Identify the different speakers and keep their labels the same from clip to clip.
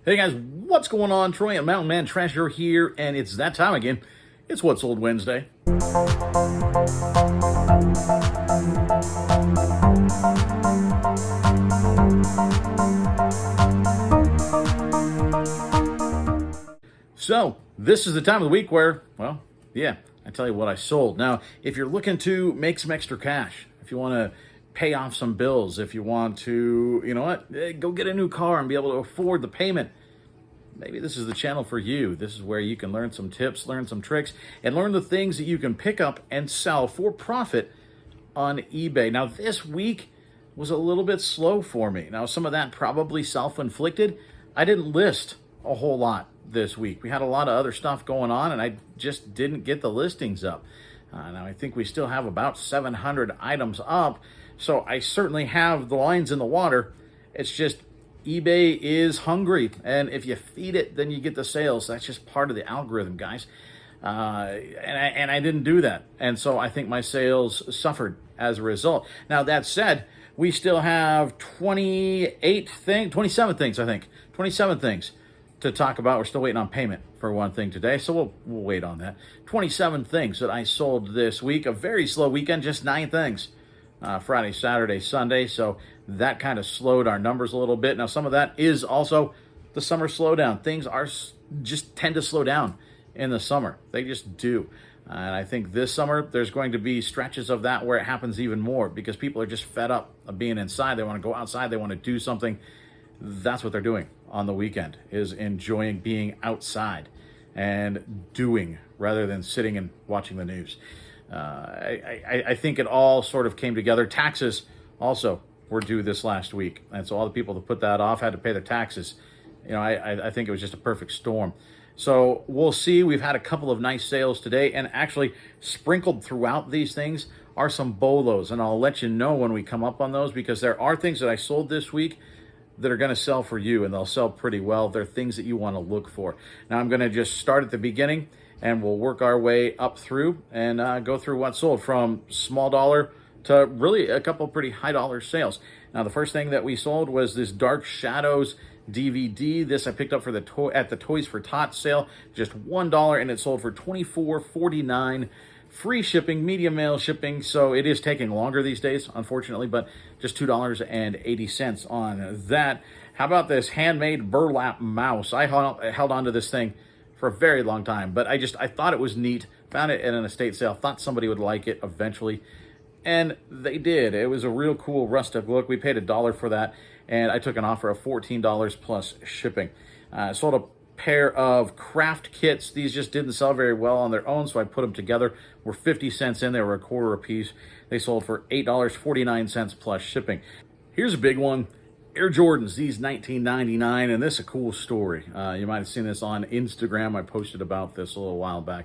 Speaker 1: Hey guys, what's going on? Troy and Mountain Man Treasure here, and it's that time again. It's What Sold Wednesday. So, this is the time of the week where, well, yeah, I tell you what I sold. Now, if you're looking to make some extra cash, if you want to pay off some bills, if you want to, you know what, go get a new car and be able to afford the payment, maybe this is the channel for you. This is where you can learn some tips, learn some tricks, and learn the things that you can pick up and sell for profit on eBay. Now, this week was a little bit slow for me. Now, some of that probably self-inflicted. I didn't list a whole lot this week. We had a lot of other stuff going on, and I just didn't get the listings up. Now, I think we still have about 700 items up, so I certainly have the lines in the water. It's just eBay is hungry, and if you feed it, then you get the sales. That's just part of the algorithm, guys. And I didn't do that, and so I think my sales suffered as a result. Now, that said, we still have 27 things to talk about. We're still waiting on payment for one thing today, so we'll wait on that. 27 things that I sold this week. A very slow weekend, just 9 things. Friday, Saturday, Sunday, so that kind of slowed our numbers a little bit. Now, some of that is also the summer slowdown. Things just tend to slow down in the summer. They just do. And I think this summer, there's going to be stretches of that where it happens even more because people are just fed up of being inside. They want to go outside. They want to do something. That's what they're doing on the weekend, is enjoying being outside and doing rather than sitting and watching the news. I think it all sort of came together. Taxes also were due this last week, and so all the people that put that off had to pay their taxes. You know, I think it was just a perfect storm. So we'll see. We've had a couple of nice sales today, and actually sprinkled throughout these things are some BOLOs, and I'll let you know when we come up on those, because there are things that I sold this week that are going to sell for you, and they'll sell pretty well. They're things that you want to look for. Now, I'm going to just start at the beginning, and we'll work our way up through and go through what sold, from small dollar to really a couple pretty high dollar sales. Now, the first thing that we sold was this Dark Shadows DVD. This I picked up for at the Toys for Tots sale, just $1, and it sold for $24.49. Free shipping, medium mail shipping, so it is taking longer these days, unfortunately, but just $2.80 on that. How about this Handmade Burlap mouse? I held on to this thing for a very long time, but I thought it was neat. Found it at an estate sale, thought somebody would like it eventually, and they did. It was a real cool rustic look. We paid $1 for that, and I took an offer of $14 plus shipping. Sold a pair of craft kits. These just didn't sell very well on their own, so I put them together. We're 50 cents in. They were $1 a piece. They sold for $8.49 plus shipping. Here's a big one. Air Jordans, these $19.99, and this is a cool story. You might have seen this on Instagram. I posted about this a little while back.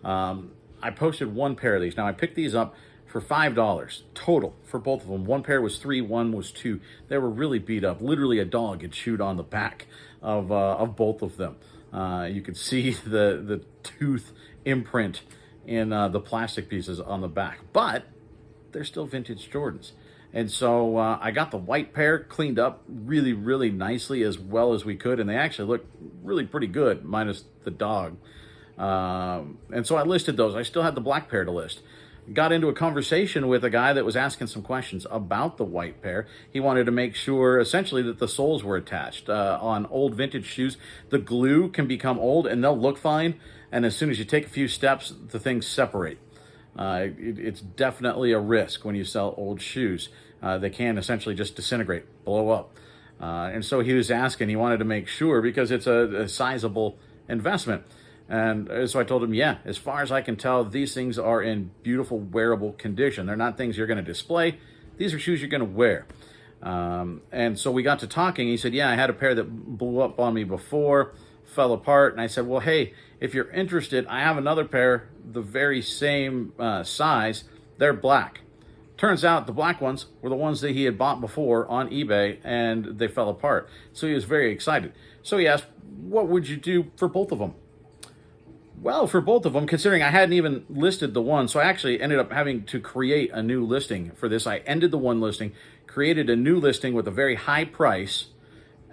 Speaker 1: I posted one pair of these. Now, I picked these up for $5 total for both of them. One pair was $3, one was $2. They were really beat up. Literally a dog had chewed on the back of both of them. You could see the tooth imprint in the plastic pieces on the back, but they're still vintage Jordans. And so I got the white pair cleaned up really, really nicely, as well as we could, and they actually look really pretty good, minus the dog. And so I listed those. I still had the black pair to list. Got into a conversation with a guy that was asking some questions about the white pair. He wanted to make sure, essentially, that the soles were attached. On old vintage shoes, the glue can become old and they'll look fine, and as soon as you take a few steps, the things separate. It's definitely a risk when you sell old shoes. They can essentially just disintegrate, blow up. And so he was asking, he wanted to make sure, because it's a sizable investment. And so I told him, yeah, as far as I can tell, these things are in beautiful, wearable condition. They're not things you're going to display. These are shoes you're going to wear. And so we got to talking. He said, yeah, I had a pair that blew up on me before, fell apart. And I said, well, hey, if you're interested, I have another pair, the very same size. They're black. Turns out the black ones were the ones that he had bought before on eBay, and they fell apart. So he was very excited. So he asked, what would you do for both of them? Well, for both of them, considering I hadn't even listed the one, so I actually ended up having to create a new listing for this. I ended the one listing, created a new listing with a very high price,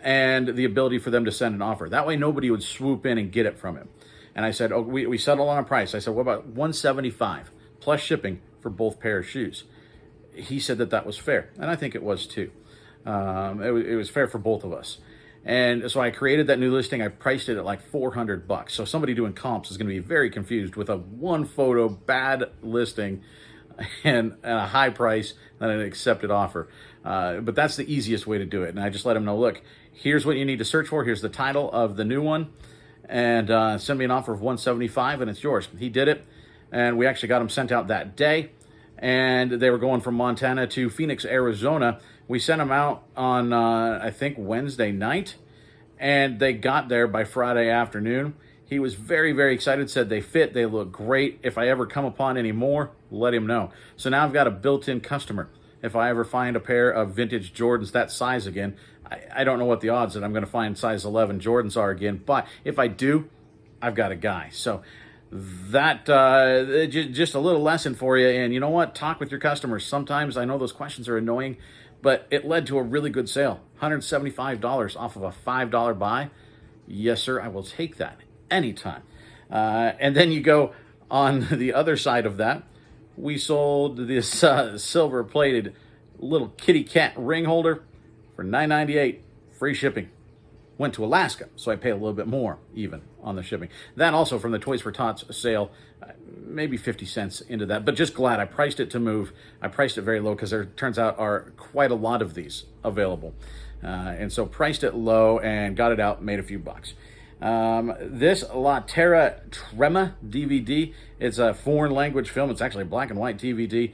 Speaker 1: and the ability for them to send an offer. That way nobody would swoop in and get it from him. And I said, oh, we settled on a price. I said, what about $175 plus shipping for both pair of shoes? He said that was fair, and I think it was too. It was fair for both of us. And so I created that new listing. I priced it at like $400. So somebody doing comps is going to be very confused with a one photo bad listing and a high price and an accepted offer. But that's the easiest way to do it. And I just let them know, look, here's what you need to search for. Here's the title of the new one. And send me an offer of $175 and it's yours. He did it. And we actually got them sent out that day. And they were going from Montana to Phoenix, Arizona. We sent them out on, I think, Wednesday night. And they got there by Friday afternoon. He was very, very excited, said they fit, they look great. If I ever come upon any more, let him know. So now I've got a built-in customer. If I ever find a pair of vintage Jordans that size again, I don't know what the odds that I'm going to find size 11 Jordans are again. But if I do, I've got a guy. So that just a little lesson for you. And you know what? Talk with your customers. Sometimes I know those questions are annoying, but it led to a really good sale. $175 off of a $5 buy. Yes, sir, I will take that anytime. And then you go on the other side of that. We sold this silver-plated little kitty cat ring holder for $9.98, free shipping. Went to Alaska, so I pay a little bit more even on the shipping. That also from the Toys for Tots sale, maybe 50 cents into that, but just glad I priced it to move. I priced it very low because there turns out are quite a lot of these available. And so priced it low and got it out, made a few bucks. This La Terra Trema DVD, it's a foreign language film. It's actually a black and white DVD.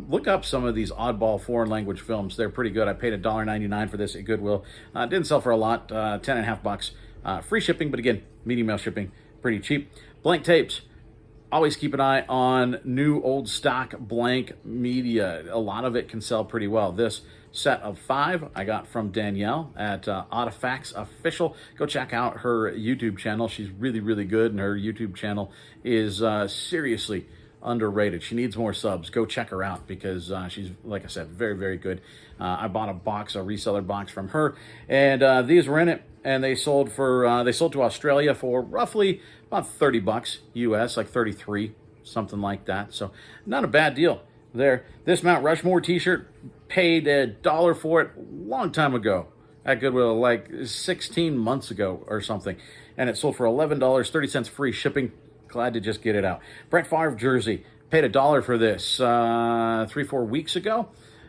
Speaker 1: Look up some of these oddball foreign language films. They're pretty good. I paid $1.99 for this at Goodwill. Didn't sell for a lot, $10.50. Free shipping, but again, medium mail shipping, pretty cheap. Blank tapes. Always keep an eye on new old stock blank media. A lot of it can sell pretty well. This set of 5 I got from Danielle at Artifacts Official. Go check out her YouTube channel. She's really, really good, and her YouTube channel is seriously underrated. She needs more subs. Go check her out because she's, like I said, very, very good. I bought a reseller box from her, and these were in it, and they sold to Australia for roughly about $30 US, like 33, something like that. So not a bad deal there. This Mount Rushmore t-shirt, paid $1 for it a long time ago at Goodwill, like 16 months ago or something, and it sold for $11, 30 cents free shipping. Glad to just get it out. Brett Favre jersey, paid $1 for this 3-4 weeks ago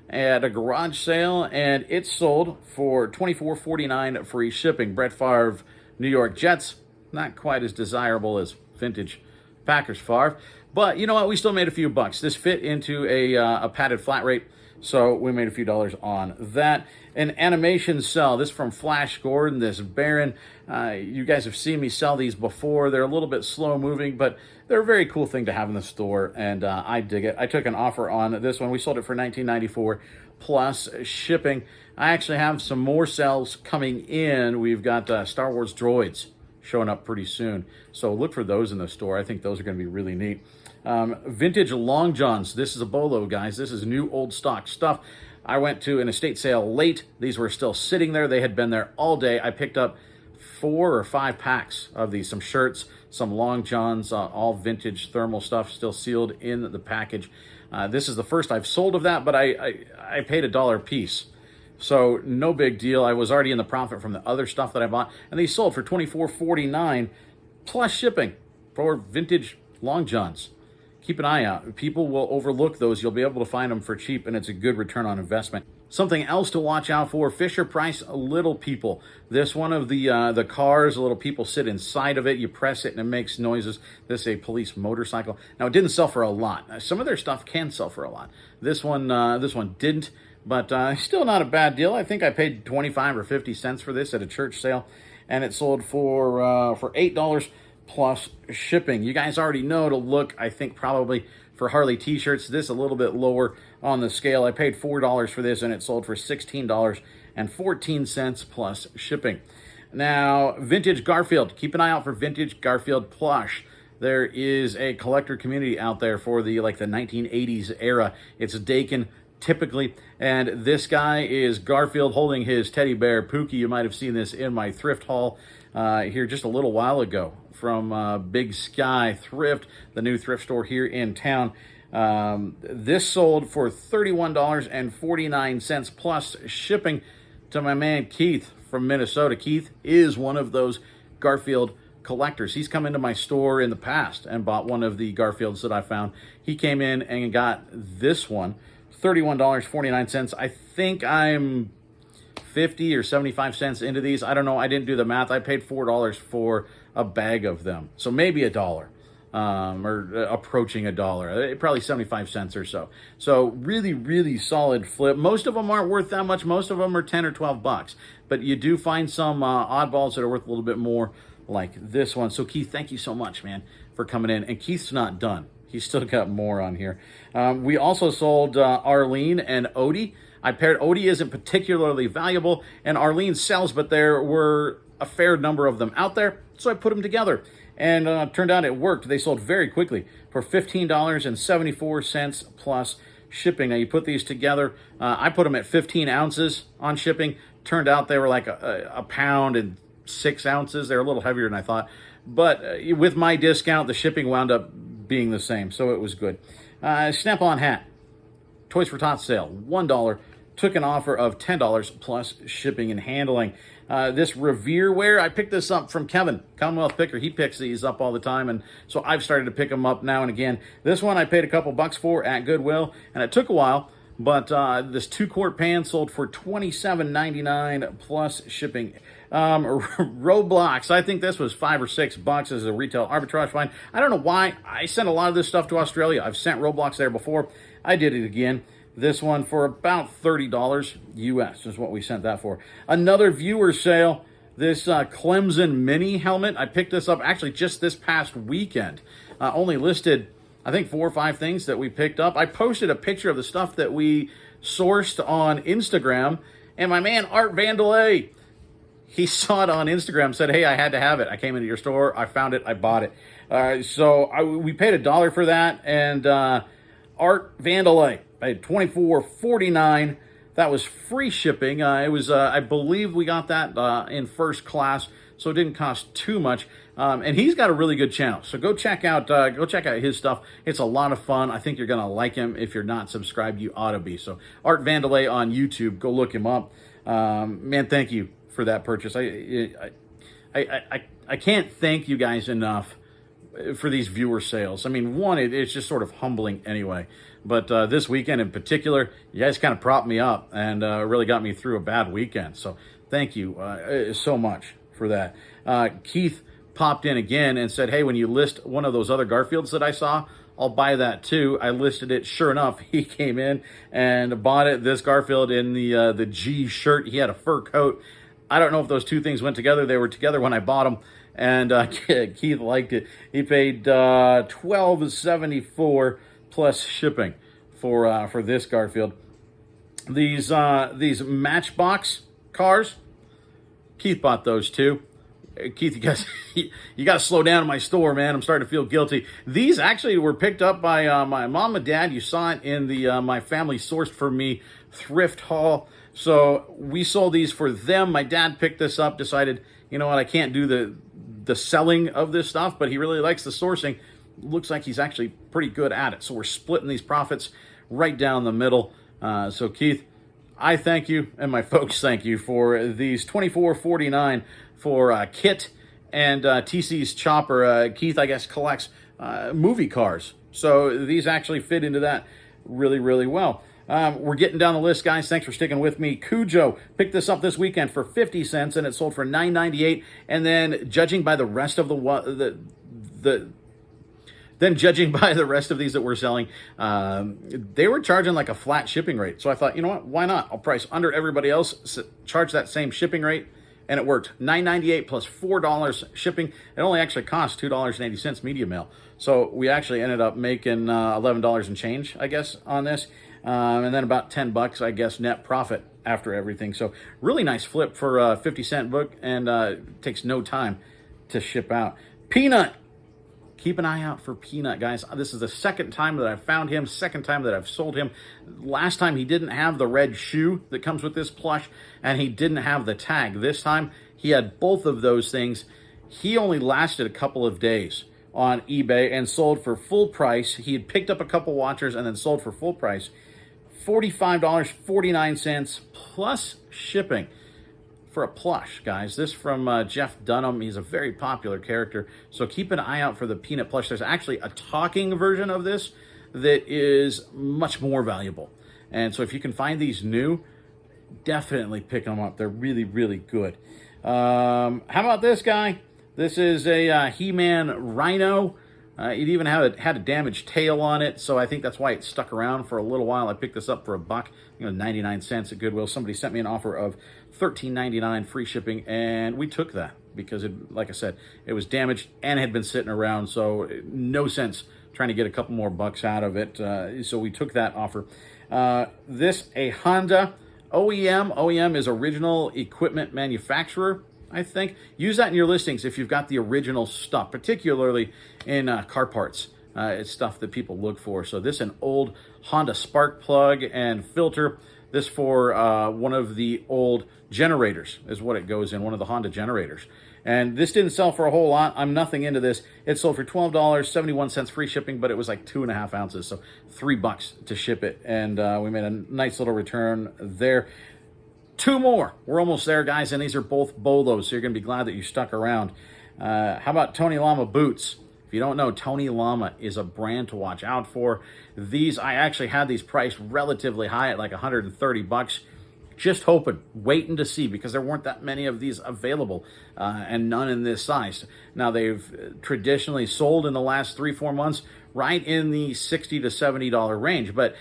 Speaker 1: at a garage sale, and it sold for $24.49 free shipping. Brett Favre, New York Jets, not quite as desirable as vintage Packers Favre, but you know what? We still made a few bucks. This fit into a padded flat rate, so we made a few dollars on that. An animation cell. This from Flash Gordon, this Baron. You guys have seen me sell these before. They're a little bit slow moving, but they're a very cool thing to have in the store, and I dig it. I took an offer on this one. We sold it for $19.94 plus shipping. I actually have some more sales coming in. We've got Star Wars droids showing up pretty soon, so look for those in the store. I think those are going to be really neat. Vintage long johns. This is a bolo, guys. This is new old stock stuff. I went to an estate sale late. These were still sitting there. They had been there all day. I picked up 4 or 5 packs of these, some shirts, some long johns, all vintage thermal stuff, still sealed in the package. This is the first I've sold of that, but I paid $1 a piece. So no big deal. I was already in the profit from the other stuff that I bought, and these sold for $24.49 plus shipping for vintage long johns. Keep an eye out. People will overlook those. You'll be able to find them for cheap, and it's a good return on investment. Something else to watch out for, Fisher-Price Little People. This one of the cars, little people sit inside of it. You press it, and it makes noises. This is a police motorcycle. Now, it didn't sell for a lot. Some of their stuff can sell for a lot. This one didn't, but still not a bad deal. I think I paid 25 or 50 cents for this at a church sale, and it sold for $8 plus shipping. You guys already know to look, I think, probably for Harley t-shirts. This a little bit lower on the scale. I paid $4 for this, and it sold for $16.14 plus shipping. Now, vintage Garfield. Keep an eye out for vintage Garfield plush. There is a collector community out there for the 1980s era. It's Dakin typically. And this guy is Garfield holding his teddy bear, Pookie. You might have seen this in my thrift haul here just a little while ago from Big Sky Thrift, the new thrift store here in town. This sold for $31.49 plus shipping to my man Keith from Minnesota. Keith is one of those Garfield collectors. He's come into my store in the past and bought one of the Garfields that I found. He came in and got this one, $31.49. I think I'm 50 or 75 cents into these. I don't know. I didn't do the math. I paid $4 for a bag of them. So maybe $1. Or approaching $1, probably 75 cents or so. So really, really solid flip. Most of them aren't worth that much. Most of them are 10 or 12 bucks, but you do find some oddballs that are worth a little bit more, like this one. So Keith, thank you so much, man, for coming in. And Keith's not done. He's still got more on here. We also sold Arlene and Odie. I paired Odie isn't particularly valuable, and Arlene sells, but there were a fair number of them out there, so I put them together. And turned out it worked. They sold very quickly for $15.74 plus shipping. Now, you put these together. I put them at 15 ounces on shipping. Turned out they were like a pound and 6 ounces. They're a little heavier than I thought. But with my discount, the shipping wound up being the same, so it was good. Snap-on hat. Toys for Tots sale, $1. Took an offer of $10 plus shipping and handling. This Revere ware, I picked this up from Kevin, Commonwealth Picker. He picks these up all the time, and so I've started to pick them up now and again. This one I paid a couple bucks for at Goodwill, and it took a while, but this 2-quart pan sold for $27.99 plus shipping. Roblox, I think this was $5 or $6 as a retail arbitrage find. I don't know why. I sent a lot of this stuff to Australia. I've sent Roblox there before. I did it again. This one for about $30 US is what we sent that for. Another viewer sale, this Clemson mini helmet. I picked this up actually just this past weekend. Only listed, I think, 4 or 5 things that we picked up. I posted a picture of the stuff that we sourced on Instagram, and my man Art Vandelay, he saw it on Instagram, said, hey, I had to have it. I came into your store, I found it, I bought it. We paid $1 for that, and Art Vandelay paid $24.49. That was free shipping. It was, I believe we got that in first class, so it didn't cost too much. And he's got a really good channel, so go check out his stuff. It's a lot of fun. I think you're gonna like him. If you're not subscribed, you ought to be. So Art Vandelay on YouTube, go look him up. Man, thank you for that purchase. I can't thank you guys enough for these viewer sales. I mean, one, it's just sort of humbling anyway. But this weekend in particular, you guys kind of propped me up and really got me through a bad weekend. So thank you so much for that. Keith popped in again and said, hey, when you list one of those other Garfields that I saw, I'll buy that too. I listed it. Sure enough, he came in and bought it. This Garfield in the G shirt. He had a fur coat. I don't know if those two things went together. They were together when I bought them. And Keith liked it. He paid $12.74 plus shipping for this Garfield. These Matchbox cars, Keith bought those too. Keith, you got to slow down in my store, man. I'm starting to feel guilty. These actually were picked up by my mom and dad. You saw it in the My Family Sourced For Me thrift haul. So we sold these for them. My dad picked this up, decided, you know what, I can't do the selling of this stuff, but he really likes the sourcing. Looks like he's actually pretty good at it. So we're splitting these profits right down the middle. So Keith, I thank you, and my folks thank you for these $24.49 for Kit and TC's Chopper. Keith, I guess, collects movie cars. So these actually fit into that really, really well. We're getting down the list, guys. Thanks for sticking with me. Cujo picked this up this weekend for 50 cents, and it sold for $9.98. And then, judging by the rest of judging by the rest of these that we're selling, they were charging like a flat shipping rate. So I thought, you know what? Why not? I'll price under everybody else, charge that same shipping rate, and it worked. $9.98 plus $4 shipping. It only actually cost $2.80 media mail. So we actually ended up making $11 and change, I guess, on this. And then about $10, I guess, net profit after everything. So really nice flip for a 50-cent book, and takes no time to ship out. Peanut. Keep an eye out for Peanut, guys. This is the second time that I've found him, second time that I've sold him. Last time he didn't have the red shoe that comes with this plush, and he didn't have the tag. This time he had both of those things. He only lasted a couple of days on eBay and sold for full price. He had picked up a couple watchers and then sold for full price. $45.49 plus shipping for a plush, guys. This from Jeff Dunham. He's a very popular character, so keep an eye out for the Peanut plush. There's actually a talking version of this that is much more valuable, and so if you can find these new, definitely pick them up. They're really, really good. How about this guy? This is a He-Man Rhino. It even had a damaged tail on it, so I think that's why it stuck around for a little while. I picked this up for $1, 99 cents at Goodwill. Somebody sent me an offer of $13.99 free shipping, and we took that because, like I said, it was damaged and had been sitting around, so no sense trying to get a couple more bucks out of it. So we took that offer. This, a Honda OEM. OEM is original equipment manufacturer, I think. Use that in your listings if you've got the original stuff, particularly in car parts. It's stuff that people look for. So this, an old Honda spark plug and filter. This for one of the old generators is what it goes in, one of the Honda generators. And this didn't sell for a whole lot. I'm nothing into this. It sold for $12.71 free shipping, but it was like 2.5 ounces, so $3 to ship it. And we made a nice little return there. 2 more. We're almost there, guys, and these are both BOLOs, so you're going to be glad that you stuck around. How about Tony Llama boots? If you don't know, Tony Llama is a brand to watch out for. These, I actually had these priced relatively high at like $130. Just hoping, waiting to see, because there weren't that many of these available, and none in this size. Now, they've traditionally sold in the last 3-4 months right in the $60 to $70 range, but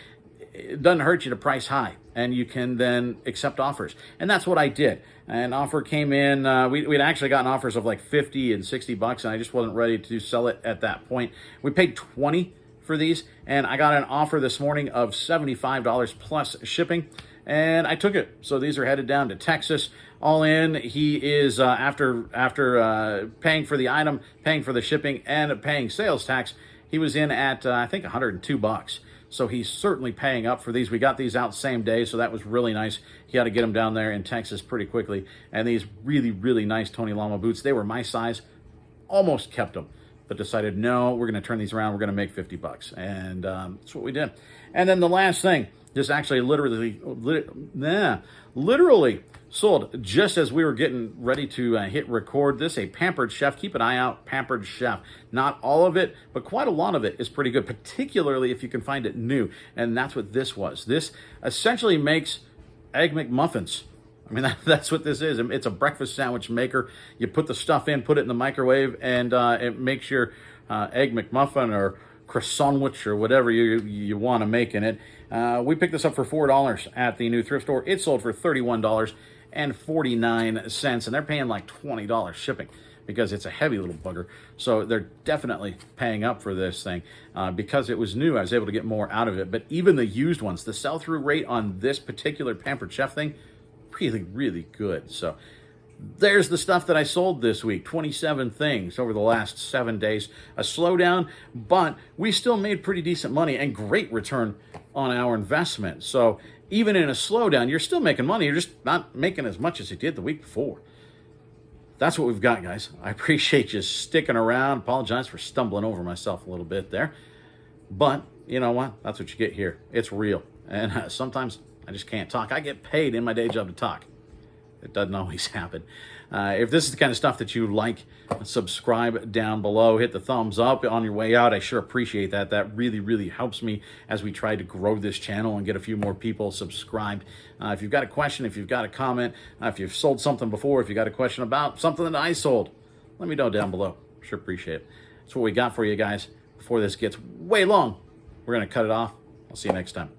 Speaker 1: it doesn't hurt you to price high, and you can then accept offers. And that's what I did. An offer came in. We'd actually gotten offers of like $50 and $60, and I just wasn't ready to sell it at that point. We paid $20 for these, and I got an offer this morning of $75 plus shipping, and I took it. So these are headed down to Texas. All in, he is, after paying for the item, paying for the shipping, and paying sales tax, he was in at, I think, $102. So he's certainly paying up for these. We got these out same day, so that was really nice. He had to get them down there in Texas pretty quickly. And these really, really nice Tony Llama boots, they were my size. Almost kept them, but decided, no, we're going to turn these around. We're going to make $50. And that's what we did. And then the last thing, this actually literally sold just as we were getting ready to hit record. This, a Pampered Chef. Keep an eye out, Pampered Chef. Not all of it, but quite a lot of it is pretty good, particularly if you can find it new. And that's what this was. This essentially makes Egg McMuffins. I mean, that's what this is. It's a breakfast sandwich maker. You put the stuff in, put it in the microwave, and it makes your Egg McMuffin or croissantwich or whatever you want to make in it. We picked this up for $4 at the new thrift store. It sold for $31.49, and they're paying like $20 shipping because it's a heavy little bugger. So they're definitely paying up for this thing. Because it was new, I was able to get more out of it. But even the used ones, the sell-through rate on this particular Pampered Chef thing, really, really good. So there's the stuff that I sold this week. 27 things over the last 7 days. A slowdown, but we still made pretty decent money and great return on our investment. So even in a slowdown, you're still making money. You're just not making as much as you did the week before. That's what we've got, guys. I appreciate you sticking around. Apologize for stumbling over myself a little bit there. But you know what? That's what you get here. It's real. And sometimes I just can't talk. I get paid in my day job to talk. It doesn't always happen. If this is the kind of stuff that you like, subscribe down below. Hit the thumbs up on your way out. I sure appreciate that. That really, really helps me as we try to grow this channel and get a few more people subscribed. If you've got a question, if you've got a comment, if you've sold something before, if you've got a question about something that I sold, let me know down below. Sure appreciate it. That's what we got for you guys. Before this gets way long, we're going to cut it off. I'll see you next time.